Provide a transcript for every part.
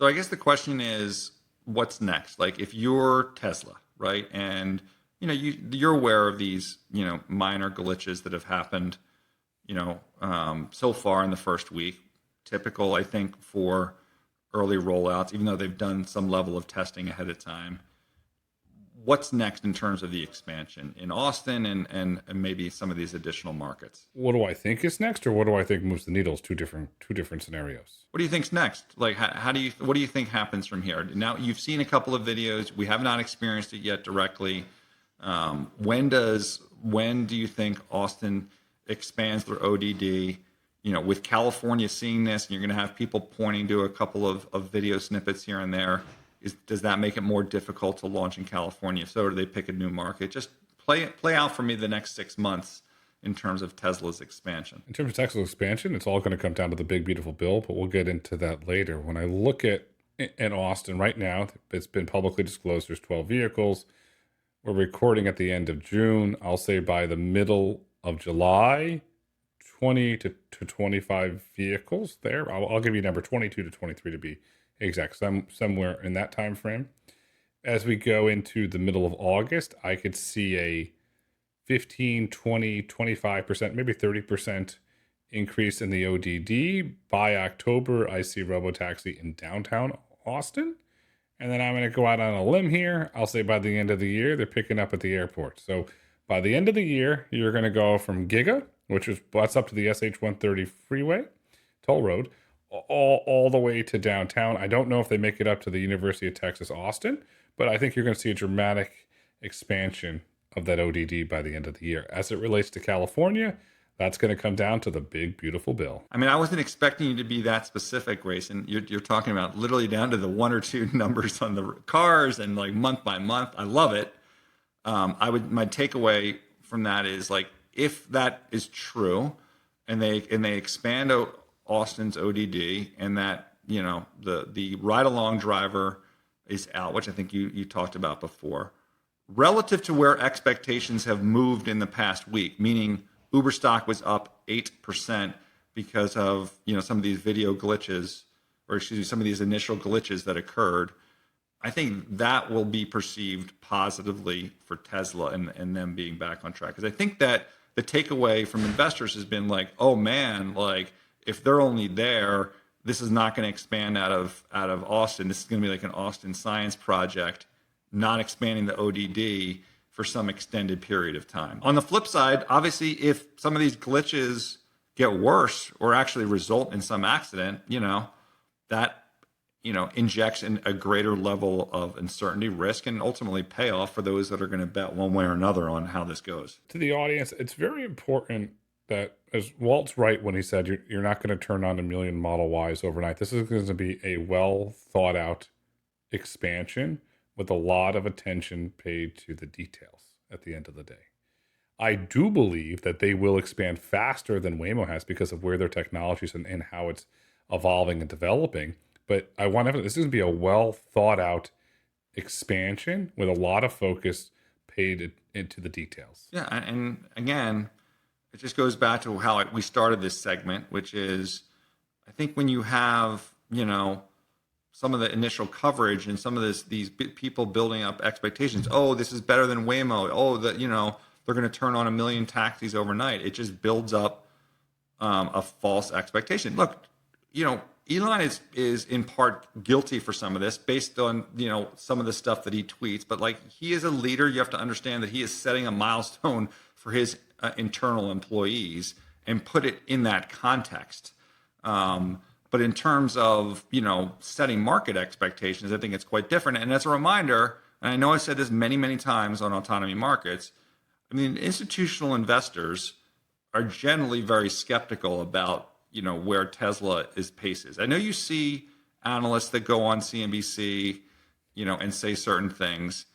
So I guess the question is, what's next? Like if you're Tesla, right? And you're aware of these, minor glitches that have happened, so far in the first week. Typical, I think, for early rollouts, even though they've done some level of testing ahead of time. What's next in terms of the expansion in Austin and maybe some of these additional markets? What do I think is next, or what do I think moves the needle? Is two different scenarios. What do you think's next? Like, what do you think happens from here? Now you've seen a couple of videos. We have not experienced it yet directly. When do you think Austin expands their ODD? With California seeing this, and you're going to have people pointing to a couple of video snippets here and there. Does that make it more difficult to launch in California? If so, do they pick a new market? Just play out for me the next 6 months in terms of Tesla's expansion. In terms of Texas expansion, it's all going to come down to the big beautiful bill, but we'll get into that later. When I look at in Austin right now, it's been publicly disclosed there's 12 vehicles. We're recording at the end of June. I'll say by the middle of July, 20 to 25 vehicles there. I'll give you a number 22 to 23 to be exact. Somewhere in that time frame. As we go into the middle of August, I could see a 15, 20, 25%, maybe 30% increase in the ODD. By October, I see Robotaxi in downtown Austin. And then I'm going to go out on a limb here. I'll say by the end of the year, they're picking up at the airport. So by the end of the year, you're going to go from Giga, that's up to the SH-130 freeway, toll road, all the way to downtown. I don't know if they make it up to the University of Texas, Austin, but I think you're going to see a dramatic expansion of that ODD by the end of the year. As it relates to California, that's going to come down to the big, beautiful bill. I mean, I wasn't expecting you to be that specific, Grayson. You're talking about literally down to the one or two numbers on the cars and like month by month. I love it. My takeaway from that is like, if that is true and they expand Austin's ODD and that, the ride along driver is out, which I think you talked about before, relative to where expectations have moved in the past week, meaning Uber stock was up 8% because of, some of these video glitches, or excuse me, some of these initial glitches that occurred. I think that will be perceived positively for Tesla and them being back on track. Because I think that the takeaway from investors has been like, oh man, like if they're only there, this is not going to expand out of Austin. This is going to be like an Austin science project, not expanding the ODD for some extended period of time. On the flip side, obviously, if some of these glitches get worse or actually result in some accident, that injects in a greater level of uncertainty, risk, and ultimately payoff for those that are going to bet one way or another on how this goes. To the audience, it's very important that, as Walt's right when he said you're not going to turn on a million Model Ys overnight. This is going to be a well thought out expansion with a lot of attention paid to the details at the end of the day. I do believe that they will expand faster than Waymo has because of where their technology is and how it's evolving and developing. But I want this is going to be a well thought out expansion with a lot of focus paid into the details. Yeah, and again, it just goes back to how we started this segment, which is, I think when you have, some of the initial coverage and some of these people building up expectations. Oh, this is better than Waymo. Oh, they're going to turn on a million taxis overnight. It just builds up a false expectation. Look, Elon is in part guilty for some of this based on, some of the stuff that he tweets, but like he is a leader. You have to understand that he is setting a milestone for his internal employees and put it in that context. But in terms of, setting market expectations, I think it's quite different. And as a reminder, and I know I said this many, many times on autonomy markets, I mean, institutional investors are generally very skeptical about, where Tesla is paces. I know you see analysts that go on CNBC, and say certain things.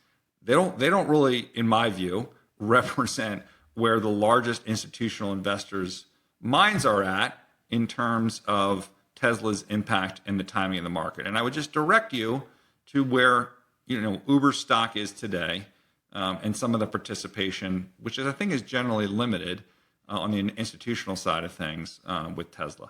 They don't really, in my view, represent where the largest institutional investors' minds are at in terms of Tesla's impact and the timing of the market. And I would just direct you to where, Uber stock is today, and some of the participation, which I think is generally limited on the institutional side of things with Tesla.